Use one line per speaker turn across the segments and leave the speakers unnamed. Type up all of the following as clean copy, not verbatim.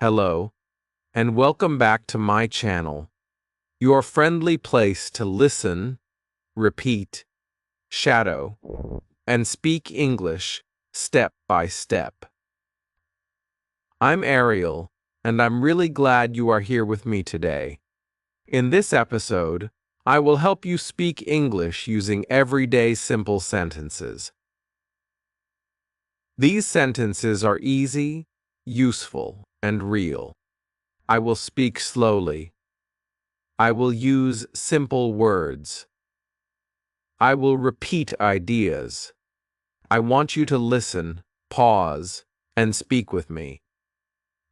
Hello, and welcome back to my channel, your friendly place to listen, repeat, shadow, and speak English step by step. I'm Ariel, and I'm really glad you are here with me today. In this episode, I will help you speak English using everyday simple sentences. These sentences are easy, useful, and real. I will speak slowly. I will use simple words. I will repeat ideas. I want you to listen, pause, and speak with me.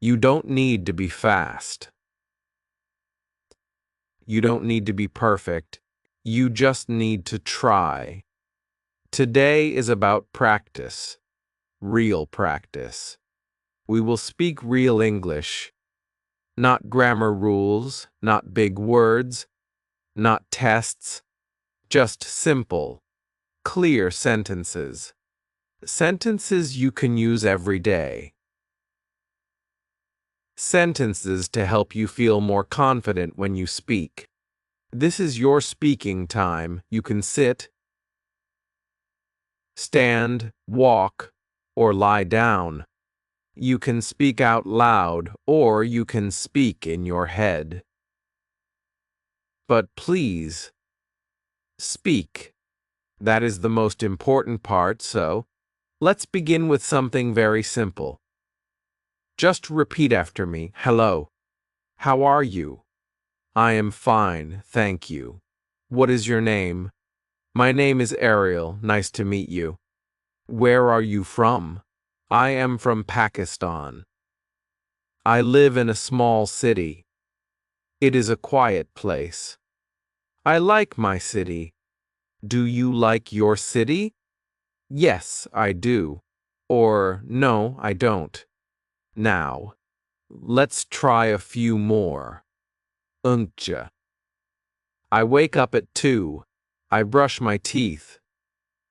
You don't need to be fast. You don't need to be perfect. You just need to try. Today is about practice, real practice. We will speak real English, not grammar rules, not big words, not tests, just simple, clear sentences. Sentences you can use every day. Sentences to help you feel more confident when you speak. This is your speaking time. You can sit, stand, walk, or lie down. You can speak out loud, or you can speak in your head. But please, speak. That is the most important part, so let's begin with something very simple. Just repeat after me. Hello. How are you? I am fine, thank you. What is your name? My name is Ariel. Nice to meet you. Where are you from? I am from Pakistan. I live in a small city. It is a quiet place. I like my city. Do you like your city? Yes, I do. Or no, I don't. Now, let's try a few more. Unkja. I wake up at 2. I brush my teeth.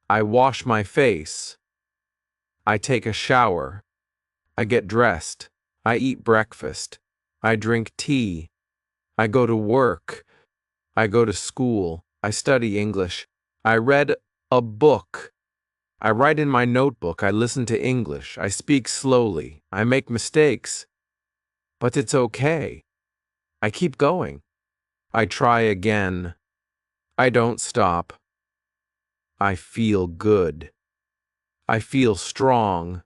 I wash my face. I take a shower. I get dressed. I eat breakfast. I drink tea. I go to work. I go to school. I study English. I read a book. I write in my notebook. I listen to English. I speak slowly. I make mistakes. But it's okay. I keep going. I try again. I don't stop. I feel good. I feel strong.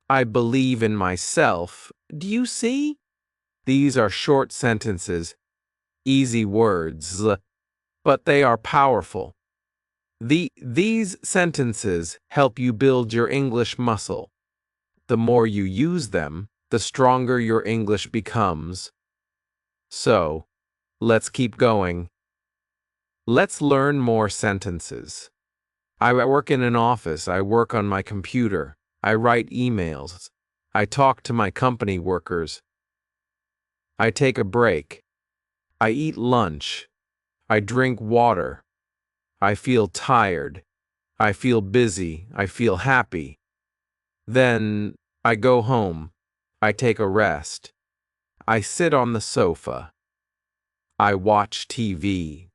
I believe in myself. Do you see? These are short sentences, easy words, but they are powerful. These sentences help you build your English muscle. The more you use them, the stronger your English becomes. So, let's keep going. Let's learn more sentences. I work in an office. I work on my computer. I write emails. I talk to my company workers. I take a break. I eat lunch. I drink water. I feel tired. I feel busy. I feel happy. Then I go home. I take a rest. I sit on the sofa. I watch TV.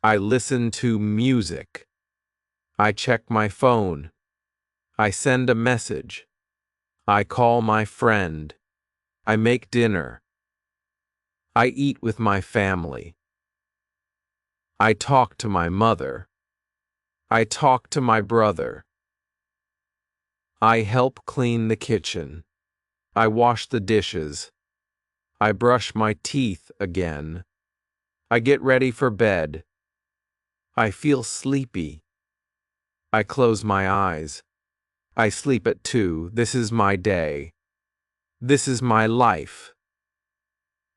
I listen to music. I check my phone. I send a message. I call my friend. I make dinner. I eat with my family. I talk to my mother. I talk to my brother. I help clean the kitchen. I wash the dishes. I brush my teeth again. I get ready for bed. I feel sleepy. I close my eyes. I sleep at 2. This is my day. This is my life.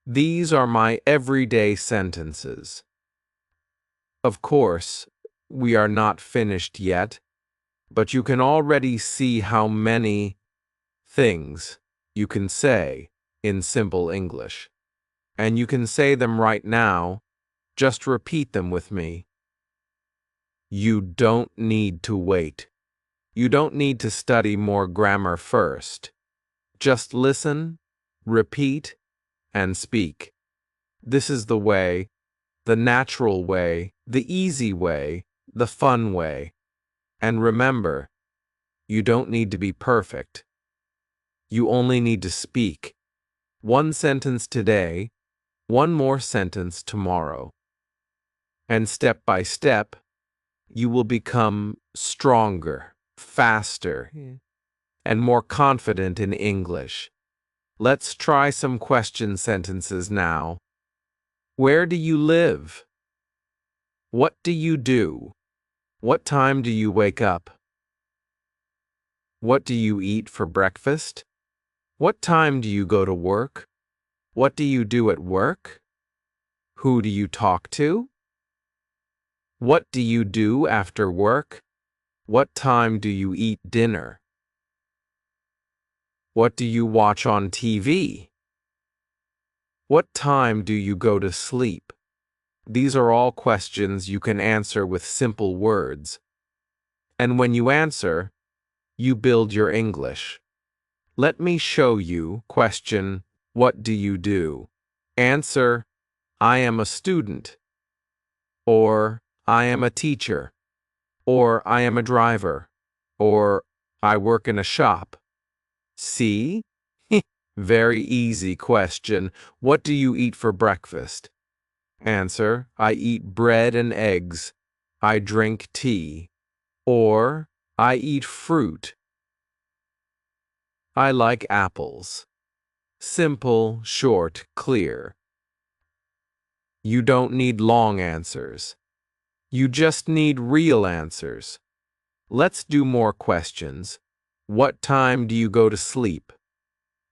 These are my everyday sentences. Of course, we are not finished yet, but you can already see how many things you can say in simple English. And you can say them right now. Just repeat them with me. You don't need to wait. You don't need to study more grammar first. Just listen repeat, and speak. This is the way, the natural way, the easy way, the fun way. And remember, you don't need to be perfect. You only need to speak. One sentence today, one more sentence tomorrow. And step by step, you will become stronger, faster, and more confident in English. Let's try some question sentences now. Where do you live? What do you do? What time do you wake up? What do you eat for breakfast? What time do you go to work? What do you do at work? Who do you talk to? What do you do after work? What time do you eat dinner? What do you watch on TV? What time do you go to sleep? These are all questions you can answer with simple words. And when you answer, you build your English. Let me show you. Question: what do you do? Answer: I am a student. Or I am a teacher. Or I am a driver. Or I work in a shop. See? Very easy question. What do you eat for breakfast? Answer: I eat bread and eggs. I drink tea. Or I eat fruit. I like apples. Simple, short, clear. You don't need long answers. You just need real answers. Let's do more questions. What time do you go to sleep?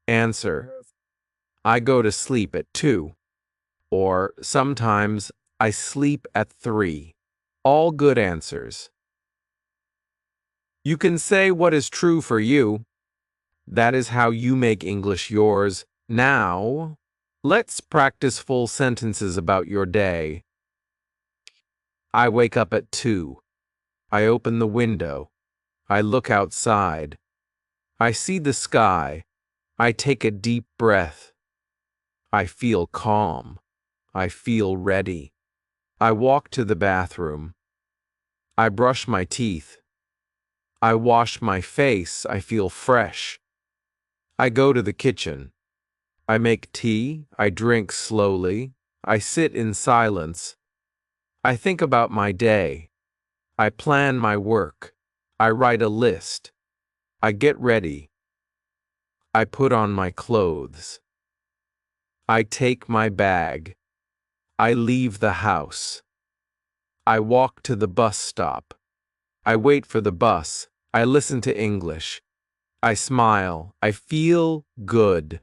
Answer: I go to sleep at 2. Or sometimes I sleep at 3. All good answers. You can say what is true for you. That is how you make English yours. Now, let's practice full sentences about your day. I wake up at 2. I open the window. I look outside. I see the sky. I take a deep breath. I feel calm. I feel ready. I walk to the bathroom. I brush my teeth. I wash my face. I feel fresh. I go to the kitchen. I make tea. I drink slowly. I sit in silence. I think about my day. I plan my work. I write a list. I get ready. I put on my clothes. I take my bag. I leave the house. I walk to the bus stop. I wait for the bus. I listen to English. I smile. I feel good.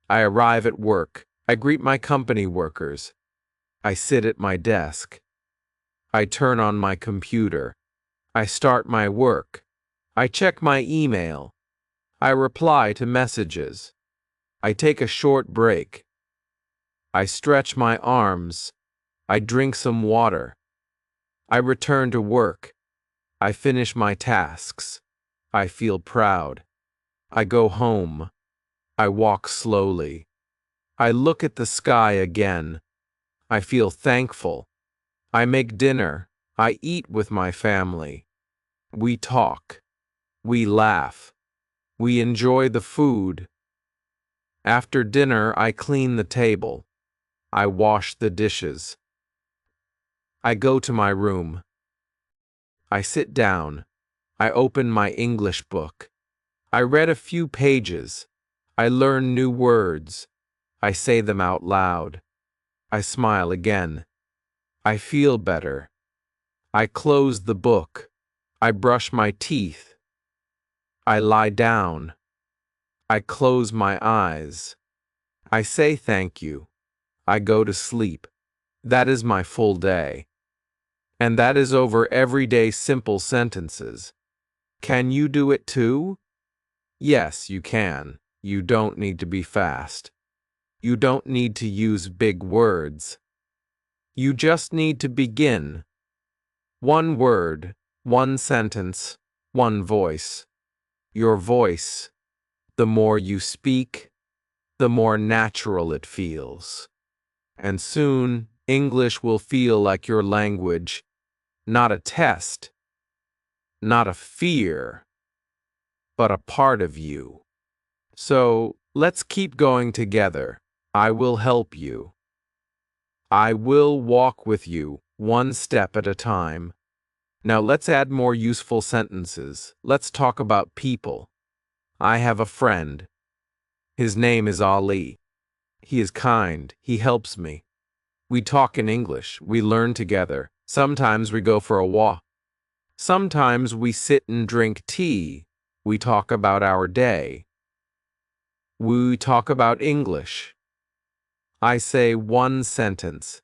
I arrive at work. I greet my company workers. I sit at my desk. I turn on my computer. I start my work. I check my email. I reply to messages. I take a short break. I stretch my arms. I drink some water. I return to work. I finish my tasks. I feel proud. I go home. I walk slowly. I look at the sky again. I feel thankful. I make dinner. I eat with my family. We talk. We laugh. We enjoy the food. After dinner, I clean the table. I wash the dishes. I go to my room. I sit down. I open my English book. I read a few pages. I learn new words. I say them out loud. I smile again. I feel better. I close the book. I brush my teeth. I lie down. I close my eyes. I say thank you. I go to sleep. That is my full day. And that is over everyday simple sentences. Can you do it too? Yes, you can. You don't need to be fast. You don't need to use big words. You just need to begin. One word, one sentence, one voice. Your voice. The more you speak, the more natural it feels. And soon, English will feel like your language, not a test, not a fear, but a part of you. So, let's keep going together. I will help you. I will walk with you, one step at a time. Now let's add more useful sentences. Let's talk about people. I have a friend. His name is Ali. He is kind. He helps me. We talk in English. We learn together. Sometimes we go for a walk. Sometimes we sit and drink tea. We talk about our day. We talk about English. I say one sentence.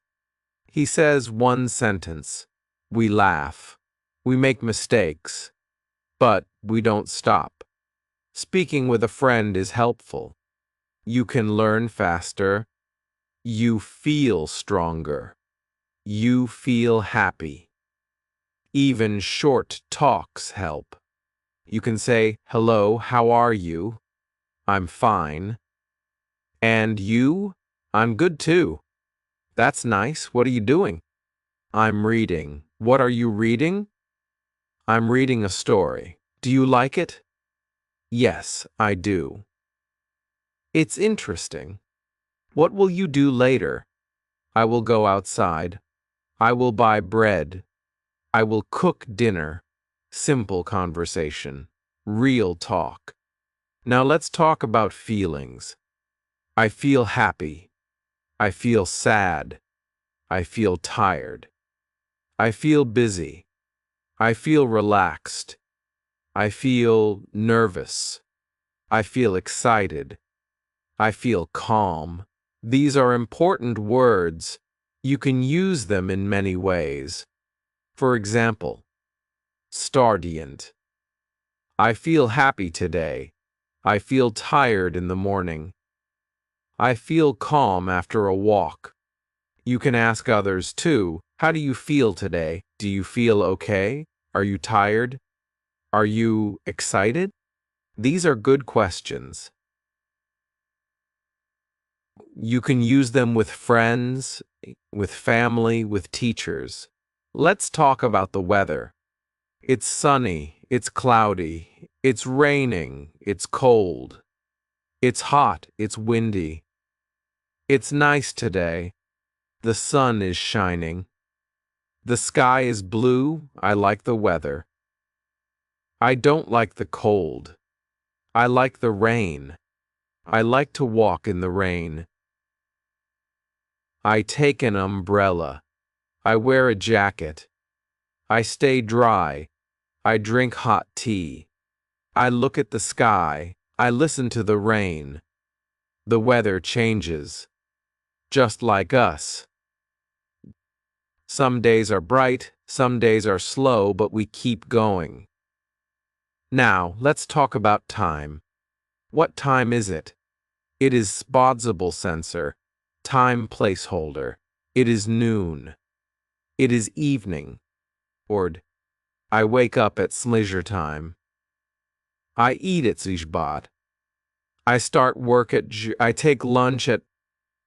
He says one sentence. We laugh. We make mistakes. But we don't stop. Speaking with a friend is helpful. You can learn faster. You feel stronger. You feel happy. Even short talks help. You can say, "Hello, how are you?" "I'm fine." "And you?" "I'm good too." "That's nice. What are you doing?" "I'm reading." "What are you reading?" "I'm reading a story." "Do you like it?" "Yes, I do." "It's interesting." "What will you do later?" "I will go outside." "I will buy bread." "I will cook dinner." Simple conversation. Real talk. Now let's talk about feelings. I feel happy. I feel sad. I feel tired. I feel busy. I feel relaxed. I feel nervous. I feel excited. I feel calm. These are important words. You can use them in many ways. For example, stardient. I feel happy today. I feel tired in the morning. I feel calm after a walk. You can ask others too, how do you feel today? Do you feel okay? Are you tired? Are you excited? These are good questions. You can use them with friends, with family, with teachers. Let's talk about the weather. It's sunny, it's cloudy, it's raining, it's cold. It's hot, it's windy. It's nice today. The sun is shining. The sky is blue. I like the weather. I don't like the cold. I like the rain. I like to walk in the rain. I take an umbrella. I wear a jacket. I stay dry. I drink hot tea. I look at the sky. I listen to the rain. The weather changes. Just like us. Some days are bright, some days are slow, but we keep going. Now, let's talk about time. What time is it? It is Spotsible sensor, time placeholder. It is noon. It is evening. Or I wake up at leisure time. I eat at Zishbot. I start work at I take lunch at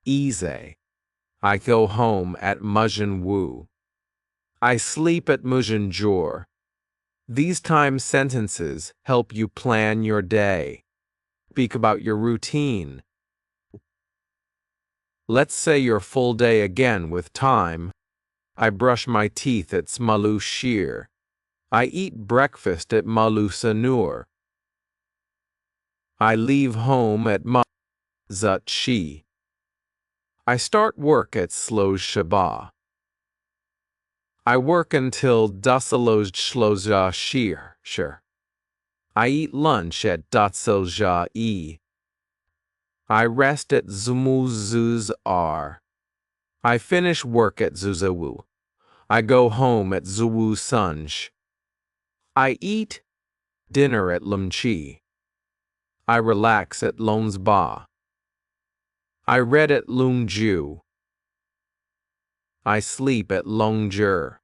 Easy. I go home at Mujin Wu. I sleep at Mujin Jor. These time sentences help you plan your day. Speak about your routine. Let's say your full day again with time. I brush my teeth at Smalu Shir. I eat breakfast at Malu Sanur. I leave home at Zut Shi. I start work at Sloj Shabah. I work until Dasaloj Shloja Shir. I eat lunch at Datselja E. I rest at Zumuzuz R. I finish work at Zuzawu. I go home at Zuwu Sunj. I eat dinner at Lumchi. I relax at Lonsba. I read at Lungju. I sleep at Longjur.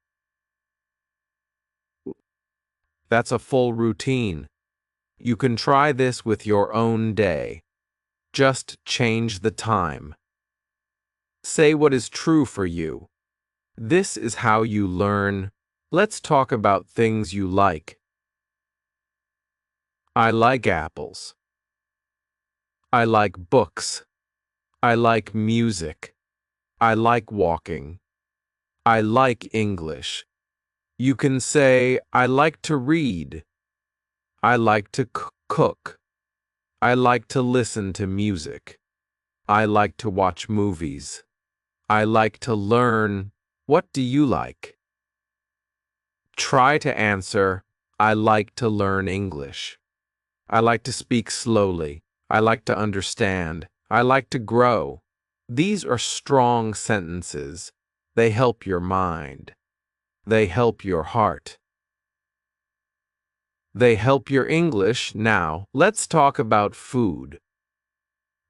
That's a full routine. You can try this with your own day. Just change the time. Say what is true for you. This is how you learn. Let's talk about things you like. I like apples. I like books. I like music. I like walking. I like English. You can say, I like to read. I like to cook. I like to listen to music. I like to watch movies. I like to learn. What do you like? Try to answer, I like to learn English. I like to speak slowly. I like to understand. I like to grow. These are strong sentences. They help your mind. They help your heart. They help your English. Now, let's talk about food.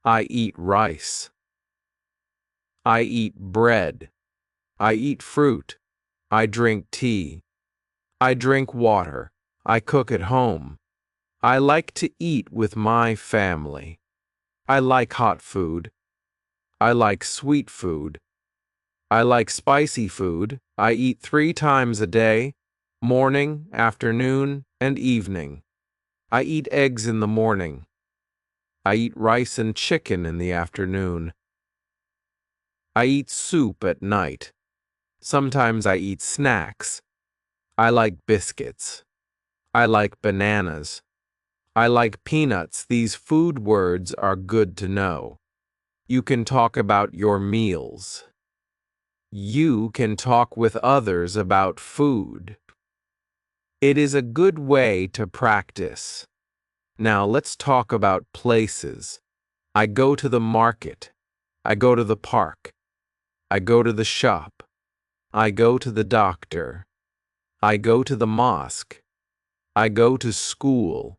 I eat rice. I eat bread. I eat fruit. I drink tea. I drink water. I cook at home. I like to eat with my family. I like hot food. I like sweet food. I like spicy food. I eat 3 times a day, morning, afternoon, and evening. I eat eggs in the morning. I eat rice and chicken in the afternoon. I eat soup at night. Sometimes I eat snacks. I like biscuits. I like bananas. I like peanuts. These food words are good to know. You can talk about your meals. You can talk with others about food. It is a good way to practice. Now let's talk about places. I go to the market. I go to the park. I go to the shop. I go to the doctor. I go to the mosque. I go to school.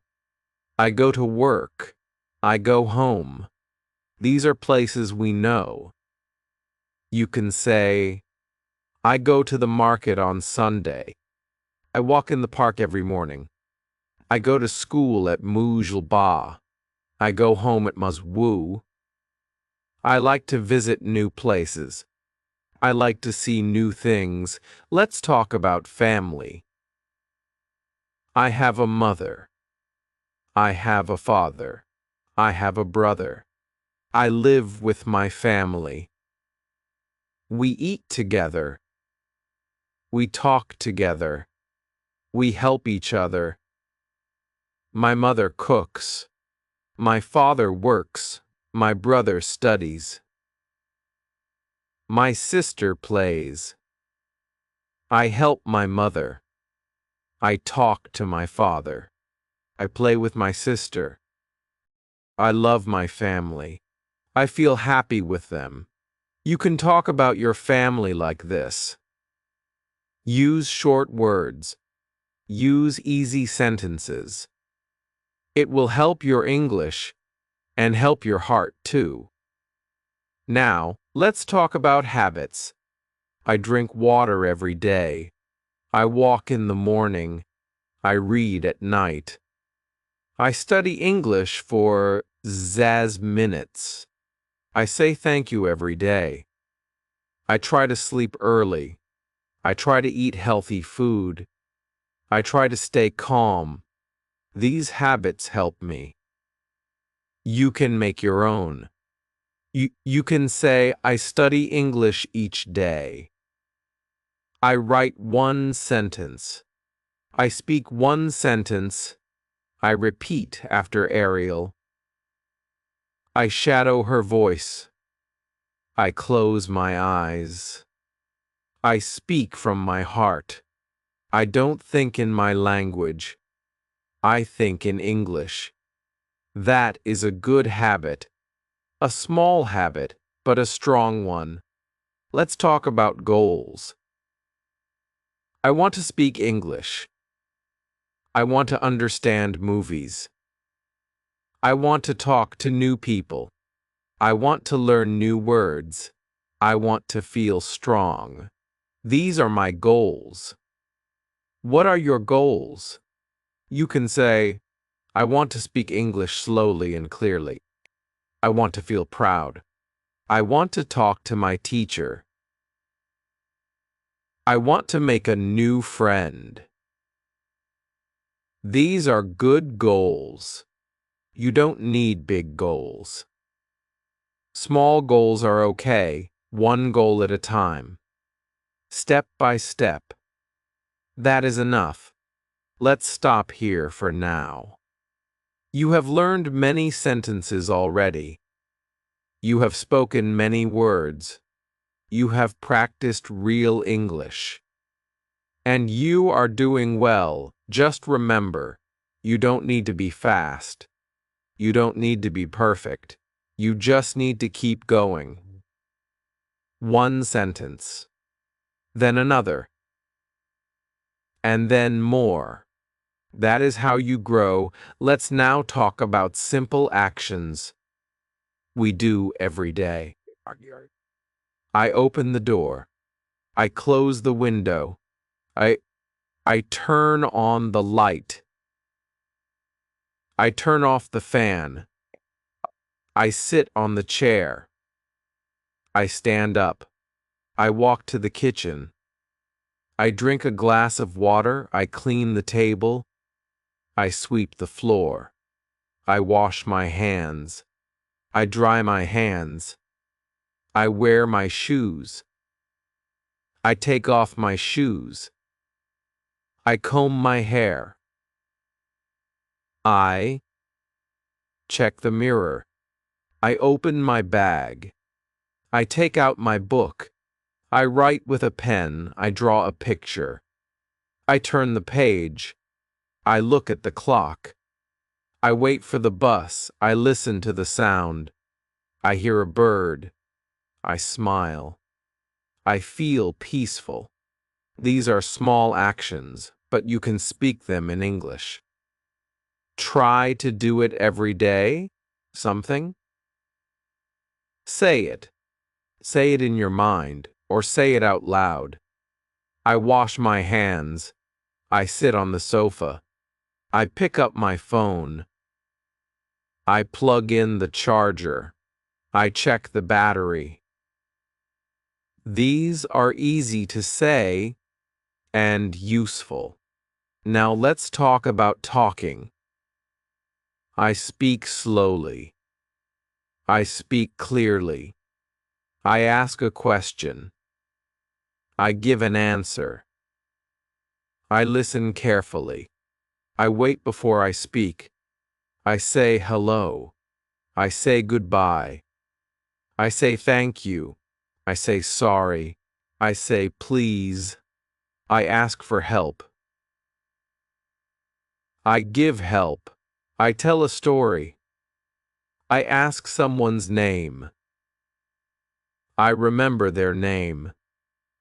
I go to work. I go home. These are places we know. You can say, I go to the market on Sunday. I walk in the park every morning. I go to school at Mujlba. I go home at Muzwu. I like to visit new places. I like to see new things. Let's talk about family. I have a mother. I have a father. I have a brother. I live with my family. We eat together. We talk together. We help each other. My mother cooks. My father works. My brother studies. My sister plays. I help my mother. I talk to my father. I play with my sister. I love my family. I feel happy with them. You can talk about your family like this. Use short words. Use easy sentences. It will help your English and help your heart too. Now, let's talk about habits. I drink water every day. I walk in the morning. I read at night. I study English for zaz minutes. I say thank you every day. I try to sleep early. I try to eat healthy food. I try to stay calm. These habits help me. You can make your own. You can say, I study English each day. I write one sentence. I speak one sentence. I repeat after Ariel. I shadow her voice. I close my eyes. I speak from my heart. I don't think in my language. I think in English. That is a good habit. A small habit, but a strong one. Let's talk about goals. I want to speak English. I want to understand movies. I want to talk to new people. I want to learn new words. I want to feel strong. These are my goals. What are your goals? You can say, I want to speak English slowly and clearly. I want to feel proud. I want to talk to my teacher. I want to make a new friend. These are good goals. You don't need big goals. Small goals are okay, one goal at a time. Step by step. That is enough. Let's stop here for now. You have learned many sentences already. You have spoken many words. You have practiced real English. And you are doing well. Just remember, you don't need to be fast. You don't need to be perfect. You just need to keep going. One sentence, then another, and then more. That is how you grow. Let's now talk about simple actions we do every day. I open the door. I close the window. I turn on the light. I turn off the fan. I sit on the chair. I stand up. I walk to the kitchen. I drink a glass of water. I clean the table. I sweep the floor. I wash my hands. I dry my hands. I wear my shoes. I take off my shoes. I comb my hair. I check the mirror. I open my bag. I take out my book. I write with a pen. I draw a picture. I turn the page. I look at the clock. I wait for the bus. I listen to the sound. I hear a bird. I smile. I feel peaceful. These are small actions, but you can speak them in English. Try to do it every day. Something. Say it. Say it in your mind, or say it out loud. I wash my hands. I sit on the sofa. I pick up my phone. I plug in the charger. I check the battery. These are easy to say and useful. Now let's talk about talking. I speak slowly. I speak clearly. I ask a question. I give an answer. I listen carefully. I wait before I speak. I say hello. I say goodbye. I say thank you. I say sorry. I say please. I ask for help. I give help. I tell a story. I ask someone's name. I remember their name.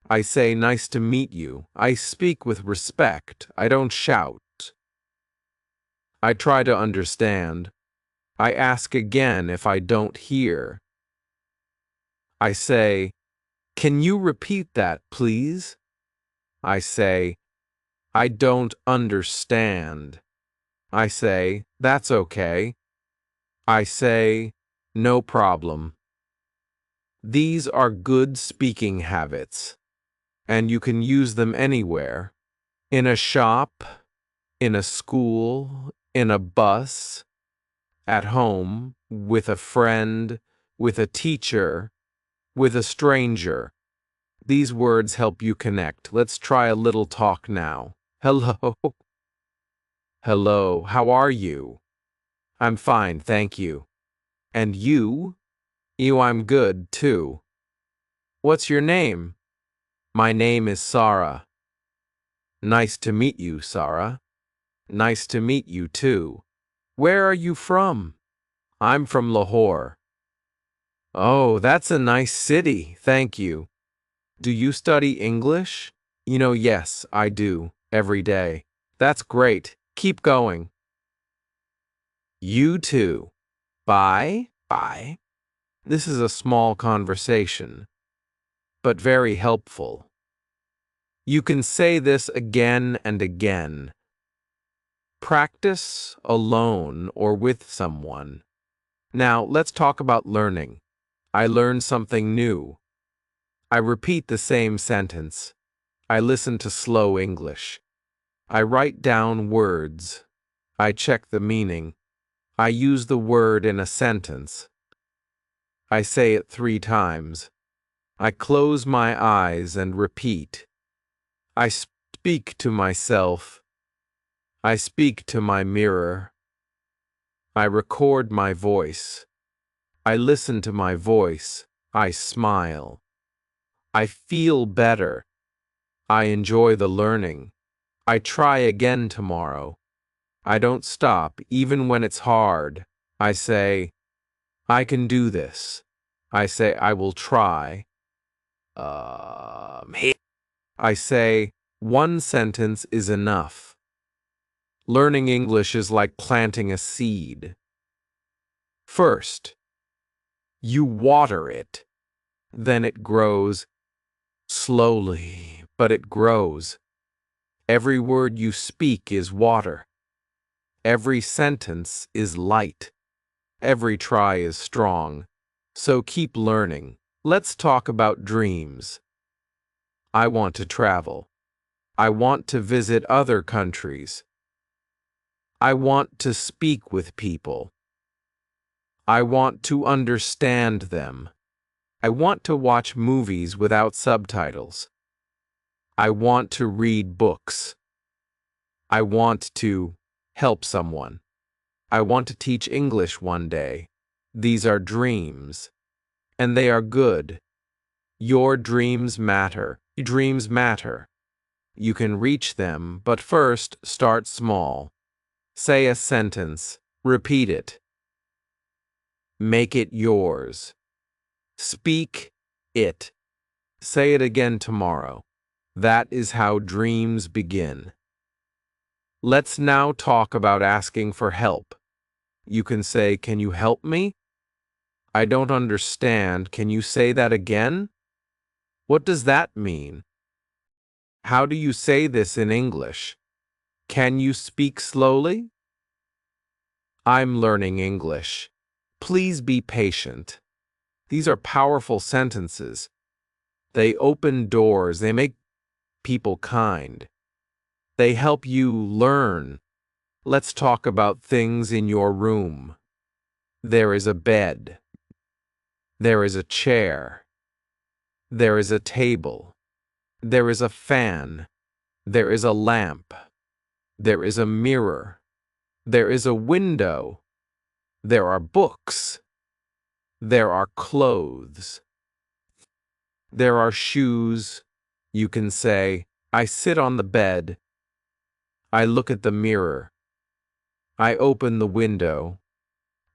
I say nice to meet you. I speak with respect. I don't shout. I try to understand. I ask again if I don't hear. I say, can you repeat that, please? I say, I don't understand. I say, that's okay. I say, no problem. These are good speaking habits, and you can use them anywhere. In a shop, in a school, in a bus, at home, with a friend, with a teacher, with a stranger. These words help you connect. Let's try a little talk now. Hello. Hello, how are you? I'm fine, thank you. And you? I'm good, too. What's your name? My name is Sarah. Nice to meet you, Sarah. Nice to meet you, too. Where are you from? I'm from Lahore. Oh, that's a nice city, thank you. Do you study English? Yes, I do, every day. That's great. Keep going. You too. Bye. Bye. This is a small conversation, but very helpful. You can say this again and again. Practice alone or with someone. Now, let's talk about learning. I learned something new. I repeat the same sentence. I listen to slow English. I write down words. I check the meaning. I use the word in a sentence. I say it 3 times. I close my eyes and repeat. I speak to myself. I speak to my mirror. I record my voice. I listen to my voice. I smile. I feel better. I enjoy the learning. I try again tomorrow. I don't stop even when it's hard. I say, I can do this. I say, I will try. I say, one sentence is enough. Learning English is like planting a seed. First, you water it. Then it grows slowly, but it grows. Every word you speak is water. Every sentence is light. Every try is strong. So keep learning. Let's talk about dreams. I want to travel. I want to visit other countries. I want to speak with people. I want to understand them. I want to watch movies without subtitles. I want to read books. I want to help someone. I want to teach English one day. These are dreams, and they are good. Your dreams matter. Dreams matter. You can reach them, but first start small. Say a sentence. Repeat it. Make it yours. Speak it. Say it again tomorrow. That is how dreams begin. Let's now talk about asking for help. You can say, "Can you help me?" "I don't understand. Can you say that again?" "What does that mean?" "How do you say this in English?" "Can you speak slowly?" I'm learning English. Please be patient. These are powerful sentences. They open doors. They make people kind. They help you learn. Let's talk about things in your room. There is a bed. There is a chair. There is a table. There is a fan. There is a lamp. There is a mirror. There is a window. There are books. There are clothes. There are shoes. You can say, I sit on the bed. I look at the mirror. I open the window.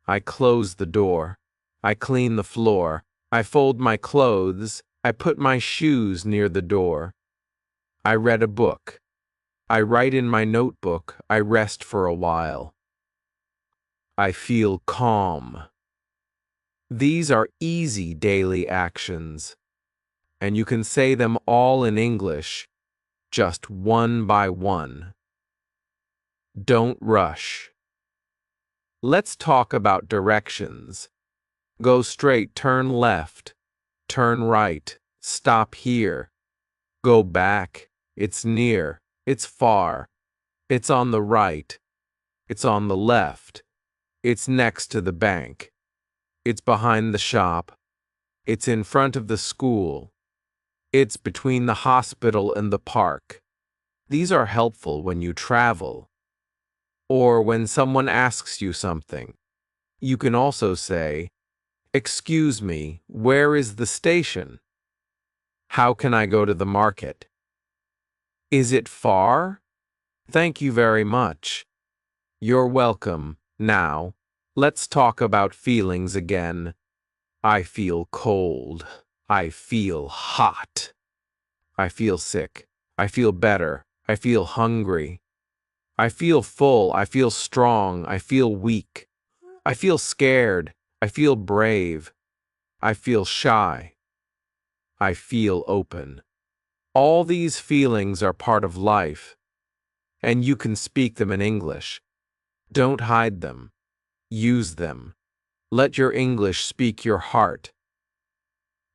I close the door. I clean the floor. I fold my clothes. I put my shoes near the door. I read a book. I write in my notebook. I rest for a while. I feel calm. These are easy daily actions, and you can say them all in English, just one by one. Don't rush. Let's talk about directions. Go straight, turn left, turn right, stop here. Go back, it's near, it's far, it's on the right, it's on the left, it's next to the bank, it's behind the shop, it's in front of the school, it's between the hospital and the park. These are helpful when you travel, or when someone asks you something. You can also say, "Excuse me, where is the station? How can I go to the market? Is it far? Thank you very much. You're welcome. Now, let's talk about feelings again. I feel cold. I feel hot. I feel sick. I feel better. I feel hungry. I feel full. I feel strong. I feel weak. I feel scared. I feel brave. I feel shy. I feel open. All these feelings are part of life, and you can speak them in English. Don't hide them. Use them. Let your English speak your heart.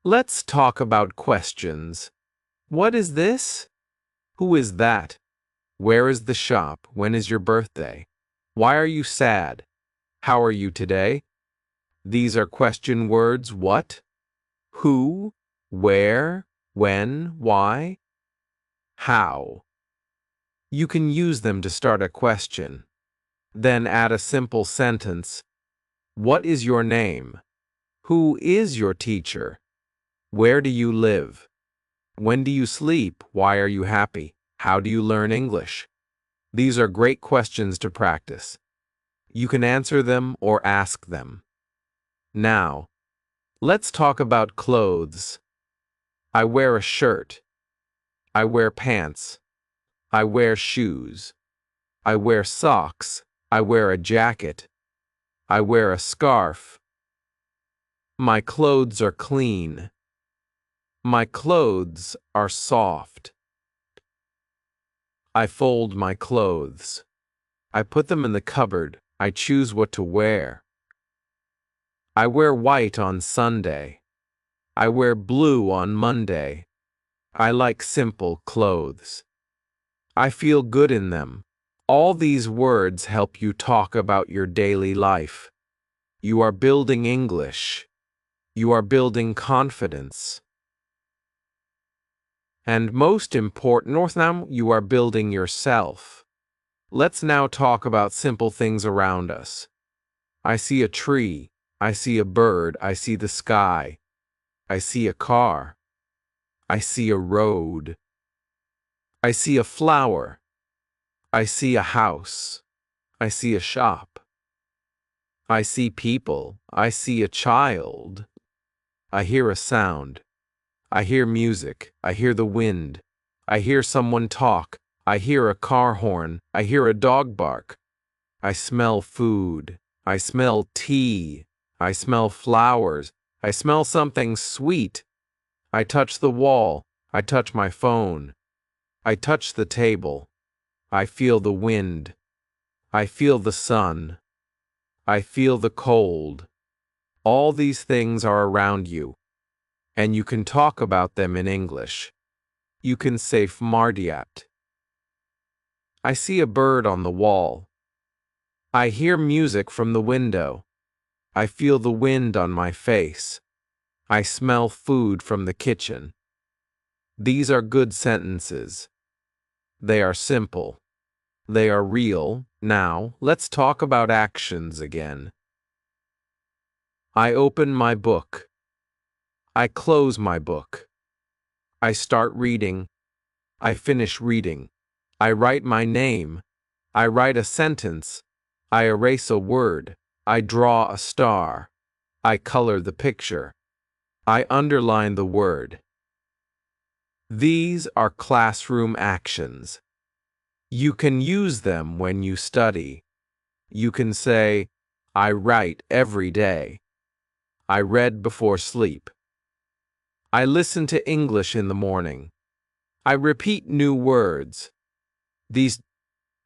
Let's talk about questions. What is this? Who is that? Where is the shop? When is your birthday? Why are you sad? How are you today? These are question words. What? Who? Where? When? Why? How? You can use them to start a question. Then add a simple sentence. What is your name? Who is your teacher? Where do you live? When do you sleep? Why are you happy? How do you learn English? These are great questions to practice. You can answer them or ask them. Now, let's talk about clothes. I wear a shirt. I wear pants. I wear shoes. I wear socks. I wear a jacket. I wear a scarf. My clothes are clean. My clothes are soft. I fold my clothes. I put them in the cupboard. I choose what to wear. I wear white on Sunday. I wear blue on Monday. I like simple clothes. I feel good in them. All these words help you talk about your daily life. You are building English. You are building confidence. And most important, now you are building yourself. Let's now talk about simple things around us. I see a tree. I see a bird. I see the sky. I see a car. I see a road. I see a flower. I see a house. I see a shop. I see people. I see a child. I hear a sound. I hear music. I hear the wind. I hear someone talk. I hear a car horn. I hear a dog bark. I smell food. I smell tea. I smell flowers. I smell something sweet. I touch the wall. I touch my phone. I touch the table. I feel the wind. I feel the sun. I feel the cold. All these things are around you, and you can talk about them in English. You can say Mardiat. I see a bird on the wall. I hear music from the window. I feel the wind on my face. I smell food from the kitchen. These are good sentences. They are simple. They are real. Now, let's talk about actions again. I open my book. I close my book. I start reading. I finish reading. I write my name. I write a sentence. I erase a word. I draw a star. I color the picture. I underline the word. These are classroom actions. You can use them when you study. You can say, I write every day. I read before sleep. I listen to English in the morning. I repeat new words. These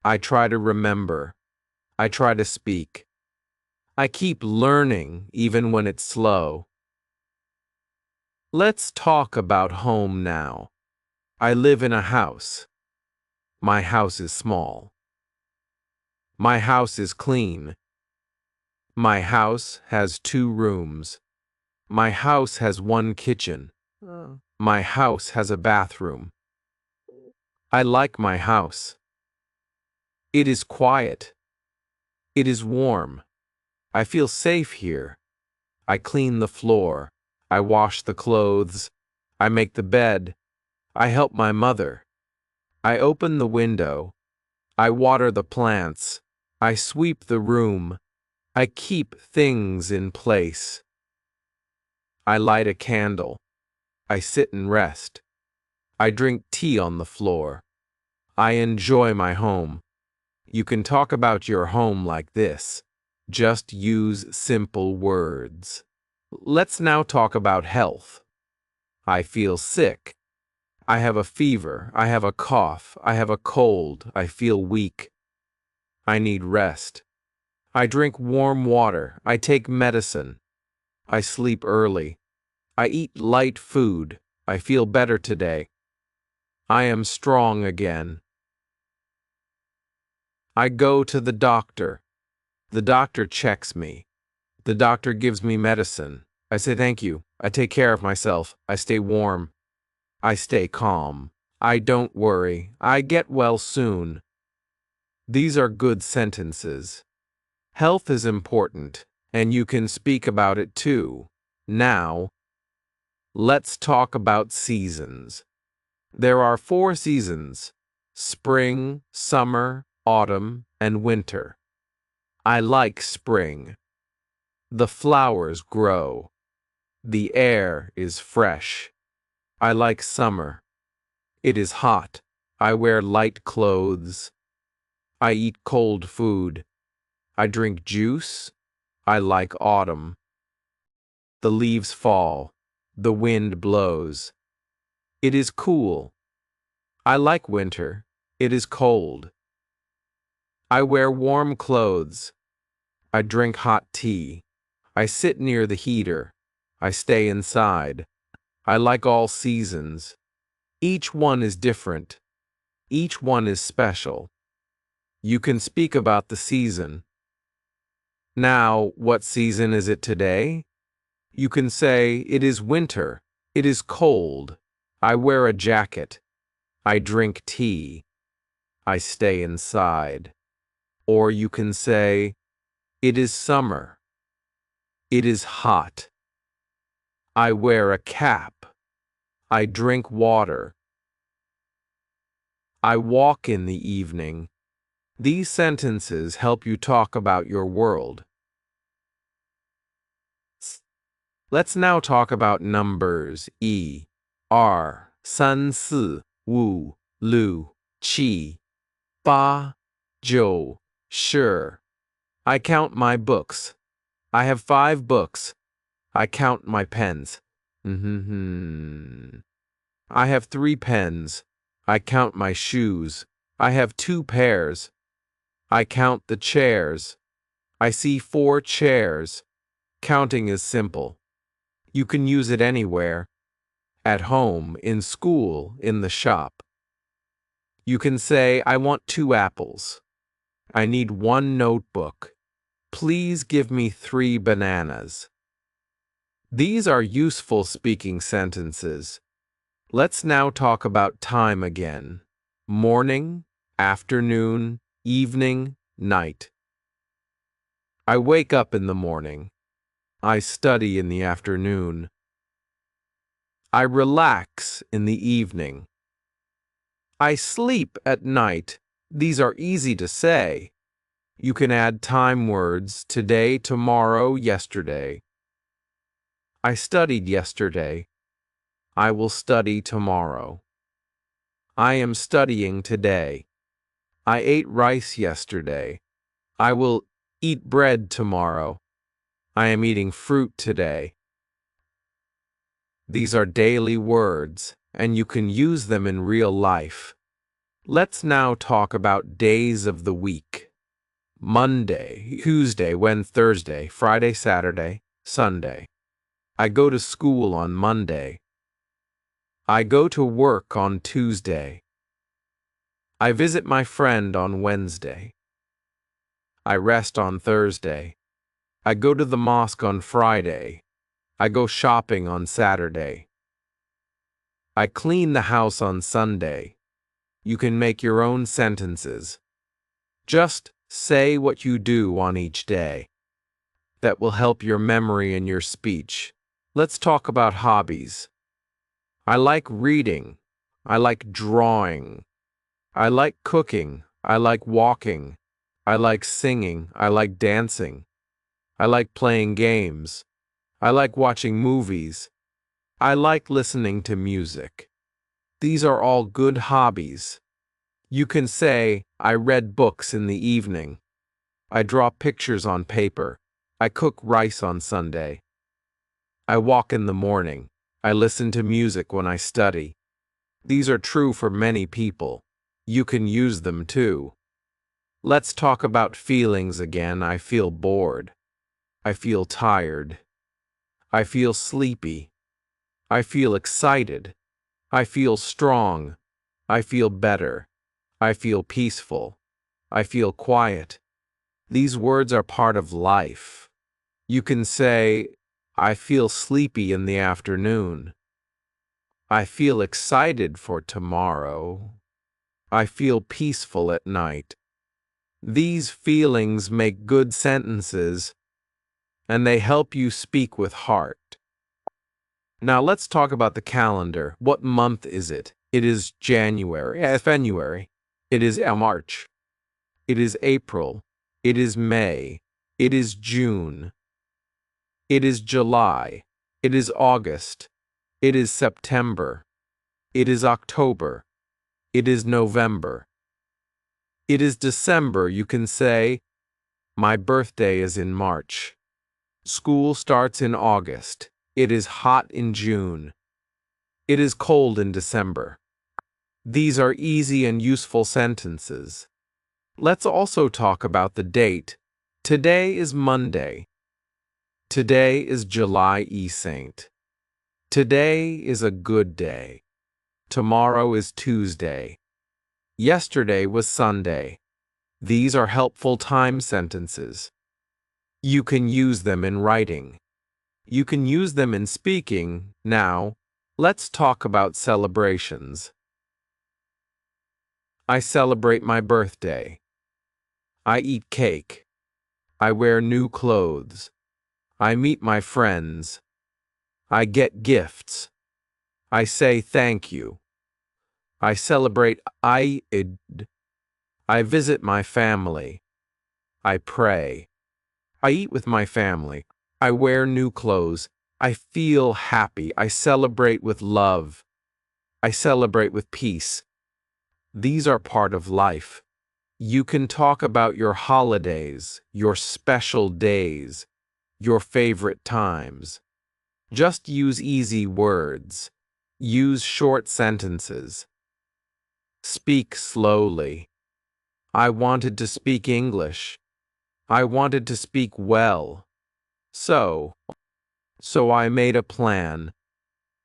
I try to remember. I try to speak. I keep learning even when it's slow. Let's talk about home now. I live in a house. My house is small. My house is clean. My house has 2 rooms. My house has 1 kitchen. My house has a bathroom. I like my house. It is quiet. It is warm. I feel safe here. I clean the floor. I wash the clothes. I make the bed. I help my mother. I open the window. I water the plants. I sweep the room. I keep things in place. I light a candle. I sit and rest. I drink tea on the floor. I enjoy my home. You can talk about your home like this. Just use simple words. Let's now talk about health. I feel sick. I have a fever. I have a cough. I have a cold. I feel weak. I need rest. I drink warm water. I take medicine. I sleep early. I eat light food. I feel better today. I am strong again. I go to the doctor. The doctor checks me. The doctor gives me medicine. I say thank you. I take care of myself. I stay warm. I stay calm. I don't worry. I get well soon. These are good sentences. Health is important, and you can speak about it too. Now, let's talk about seasons. There are 4 seasons: spring, summer, autumn, and winter. I like spring. The flowers grow. The air is fresh. I like summer. It is hot. I wear light clothes. I eat cold food. I drink juice. I like autumn. The leaves fall. The wind blows. It is cool. I like winter. It is cold. I wear warm clothes. I drink hot tea. I sit near the heater. I stay inside. I like all seasons. Each one is different. Each one is special. You can speak about the season. Now, what season is it today? You can say, it is winter. It is cold. I wear a jacket. I drink tea. I stay inside. Or you can say, it is summer. It is hot. I wear a cap. I drink water. I walk in the evening. These sentences help you talk about your world. Let's now talk about numbers: 1、2、3、4、5、6、7、8、9、10. I count my books. I have 5 books. I count my pens. I have 3 pens. I count my shoes. I have 2 pairs. I count the chairs. I see 4 chairs. Counting is simple. You can use it anywhere. At home, in school, in the shop. You can say, I want 2 apples. I need 1 notebook. Please give me 3 bananas. These are useful speaking sentences. Let's now talk about time again. Morning, afternoon, evening, night. I wake up in the morning. I study in the afternoon. I relax in the evening. I sleep at night. These are easy to say. You can add time words: today, tomorrow, yesterday. I studied yesterday. I will study tomorrow. I am studying today. I ate rice yesterday. I will eat bread tomorrow. I am eating fruit today. These are daily words, and you can use them in real life. Let's now talk about days of the week. Monday, Tuesday, Wednesday, Thursday, Friday, Saturday, Sunday. I go to school on Monday. I go to work on Tuesday. I visit my friend on Wednesday. I rest on Thursday. I go to the mosque on Friday. I go shopping on Saturday. I clean the house on Sunday. You can make your own sentences. Just say what you do on each day. That will help your memory and your speech. Let's talk about hobbies. I like reading. I like drawing. I like cooking. I like walking. I like singing. I like dancing. I like playing games. I like watching movies. I like listening to music. These are all good hobbies. You can say, I read books in the evening. I draw pictures on paper. I cook rice on Sunday. I walk in the morning. I listen to music when I study. These are true for many people. You can use them too. Let's talk about feelings again. I feel bored. I feel tired. I feel sleepy. I feel excited. I feel strong. I feel better. I feel peaceful. I feel quiet. These words are part of life. You can say, I feel sleepy in the afternoon. I feel excited for tomorrow. I feel peaceful at night. These feelings make good sentences, and they help you speak with heart. Now let's talk about the calendar. What month is it? It is January. February. It is March. It is April. It is May. It is June. It is July. It is August. It is September. It is October. It is November. It is December. You can say, my birthday is in March. School starts in August. It is hot in June. It is cold in December. These are easy and useful sentences. Let's also talk about the date. Today is Monday. Today is July Saint. Today is a good day. Tomorrow is Tuesday. Yesterday was Sunday. These are helpful time sentences. You can use them in writing. You can use them in speaking. Now, let's talk about celebrations. I celebrate my birthday. I eat cake. I wear new clothes. I meet my friends. I get gifts. I say thank you. I celebrate Eid. I visit my family. I pray. I eat with my family. I wear new clothes. I feel happy. I celebrate with love. I celebrate with peace. These are part of life. You can talk about your holidays, your special days, your favorite times. Just use easy words. Use short sentences. Speak slowly. I wanted to speak English. I wanted to speak well. So I made a plan.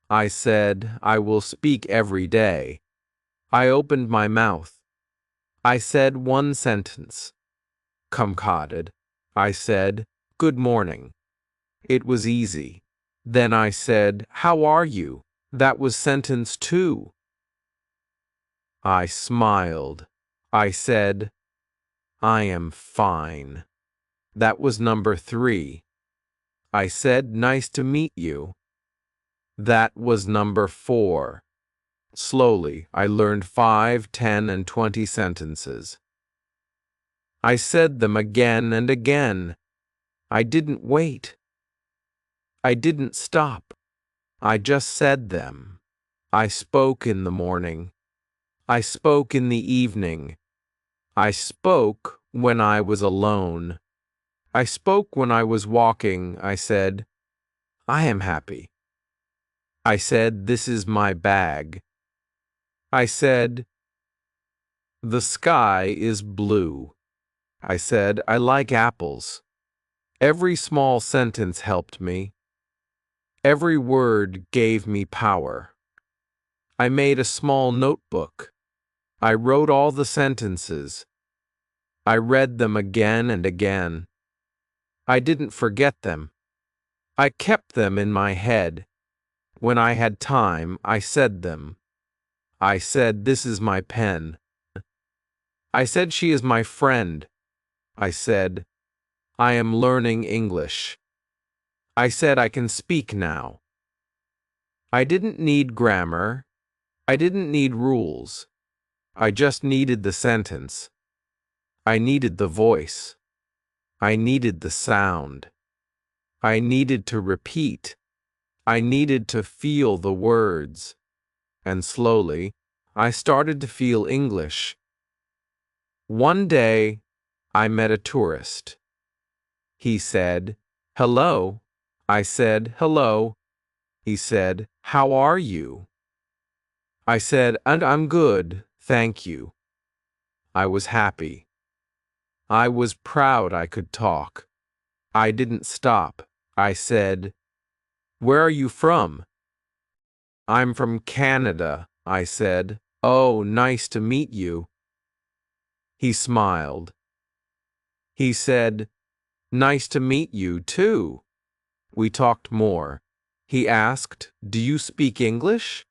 I said, I will speak every day. I opened my mouth. I said one sentence. Kumkaded. I said, good morning. It was easy. Then I said, how are you? That was sentence 2. I smiled. I said, I am fine. That was number 3. I said, nice to meet you. That was number 4. Slowly, I learned 5, 10, and 20 sentences. I said them again and again. I didn't wait. I didn't stop. I just said them. I spoke in the morning. I spoke in the evening. I spoke when I was alone. I spoke when I was walking. I said, I am happy. I said, this is my bag. I said, the sky is blue. I said, I like apples. Every small sentence helped me. Every word gave me power. I made a small notebook. I wrote all the sentences. I read them again and again. I didn't forget them. I kept them in my head. When I had time, I said them. I said, this is my pen. I said, she is my friend. I said, I am learning English. I said, I can speak now. I didn't need grammar. I didn't need rules. I just needed the sentence. I needed the voice. I needed the sound. I needed to repeat. I needed to feel the words. And slowly, I started to feel English. One day, I met a tourist. He said, hello. I said, hello. He said, how are you? I said, and I'm good, thank you. I was happy. I was proud I could talk. I didn't stop. I said, "Where are you from?" "I'm from Canada," I said. "Oh, nice to meet you." He smiled. He said, "Nice to meet you, too." We talked more. He asked, "Do you speak English?"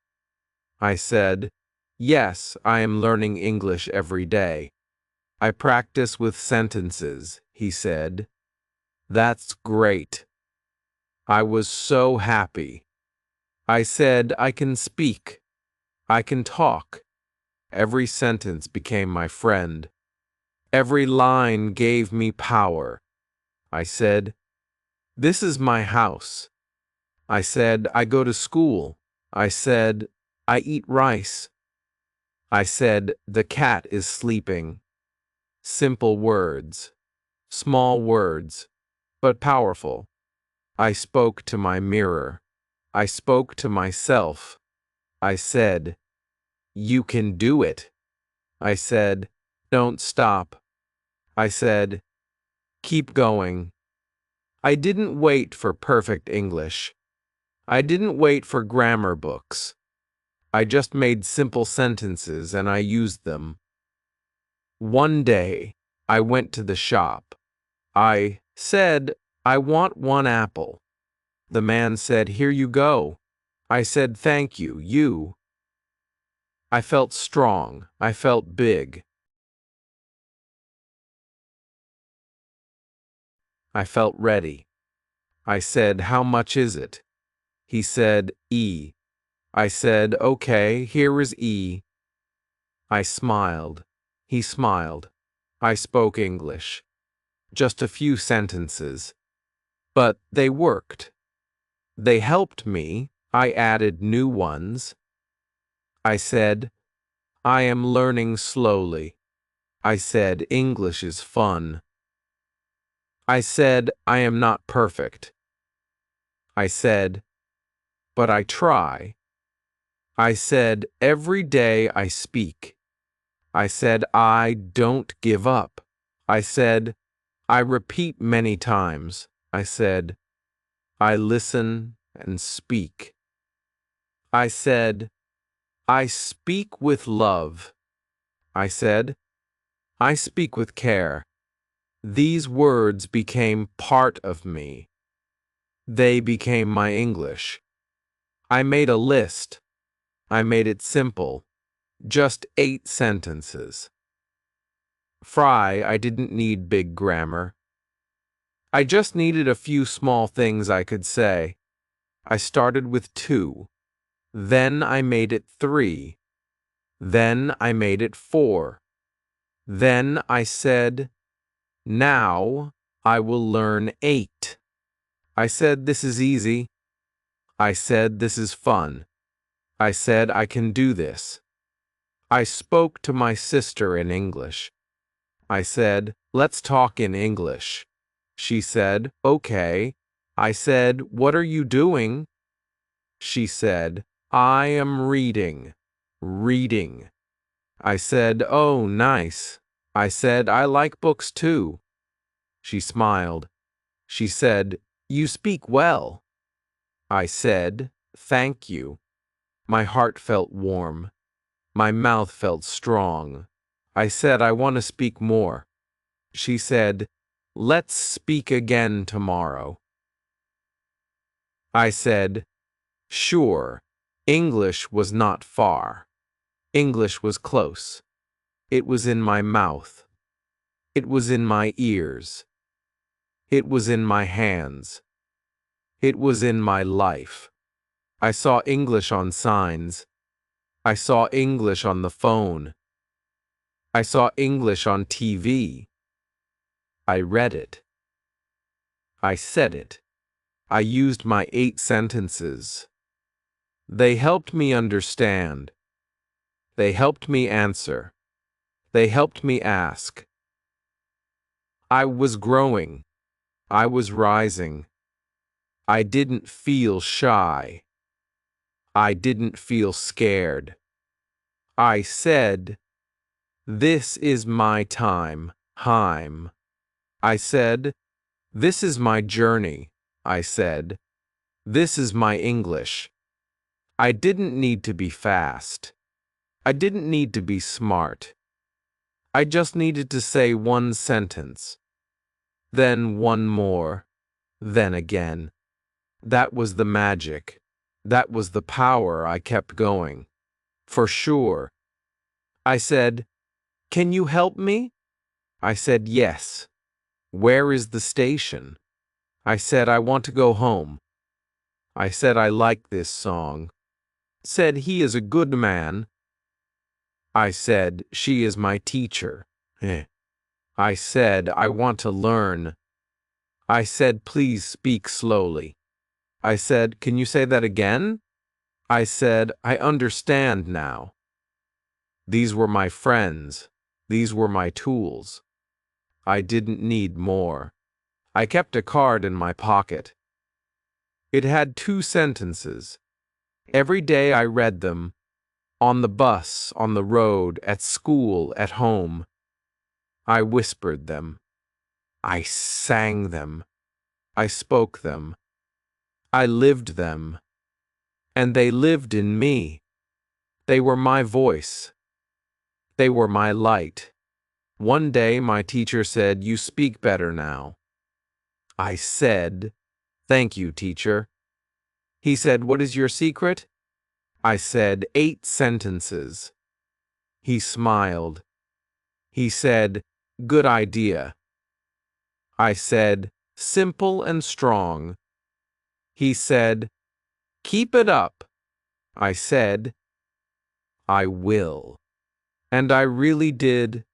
I said, "Yes, I am learning English every day. I practice with sentences," he said. "That's great." I was so happy. I said, "I can speak. I can talk." Every sentence became my friend. Every line gave me power. I said, "This is my house." I said, "I go to school." I said, "I eat rice." I said, "The cat is sleeping." Simple words, small words, but powerful. I spoke to my mirror. I spoke to myself. I said, "You can do it." I said, "Don't stop." I said, "Keep going." I didn't wait for perfect English. I didn't wait for grammar books. I just made simple sentences and I used them. One day, I went to the shop. I said, "I want 1 apple." The man said, "Here you go." I said, "Thank you, you." I felt strong. I felt big. I felt ready. I said, "How much is it?" He said, "E." I said, "Okay, here is E." I smiled. He smiled. I spoke English. Just a few sentences. But they worked. They helped me. I added new ones. I said, "I am learning slowly." I said, "English is fun." I said, "I am not perfect." I said, "But I try." I said, "Every day I speak." I said, "I don't give up." I said, "I repeat many times." I said, "I listen and speak." I said, "I speak with love." I said, "I speak with care." These words became part of me. They became my English. I made a list. I made it simple. Just 8 sentences. I didn't need big grammar. I just needed a few small things I could say. I started with 2. Then I made it 3. Then I made it 4. Then I said, "Now I will learn 8. I said, "This is easy." I said, "This is fun." I said, "I can do this." I spoke to my sister in English. I said, "Let's talk in English." She said, "Okay." I said, "What are you doing?" She said, "I am reading." Reading. I said, "Oh, nice." I said, "I like books too." She smiled. She said, "You speak well." I said, "Thank you." My heart felt warm. My mouth felt strong. I said, "I want to speak more." She said, "Let's speak again tomorrow." I said, "Sure." English was not far. English was close. It was in my mouth. It was in my ears. It was in my hands. It was in my life. I saw English on signs. I saw English on the phone. I saw English on TV. I read it. I said it. I used my 8 sentences. They helped me understand. They helped me answer. They helped me ask. I was growing. I was rising. I didn't feel shy. I didn't feel scared. I said, "This is my time." Heim. I said, this is my journey. I said, this is my English. I didn't need to be fast. I didn't need to be smart. I just needed to say one sentence. Then one more. Then again. That was the magic. That was the power. I kept going. For sure. I said, can you help me? I said, yes. Where is the station? I said, I want to go home. I said, I like this song. Said, he is a good man. I said, she is my teacher. I said, I want to learn. I said, please speak slowly. I said, can you say that again? I said, I understand now. These were my friends. These were my tools. I didn't need more. I kept a card in my pocket. It had 2 sentences. Every day I read them. On the bus, on the road, at school, at home. I whispered them. I sang them. I spoke them. I lived them. And they lived in me. They were my voice. They were my light. One day my teacher said, you speak better now. I said, thank you, teacher. He said, what is your secret? I said, 8 sentences. He smiled. He said, good idea. I said, simple and strong. He said, keep it up. I said, I will. And I really did.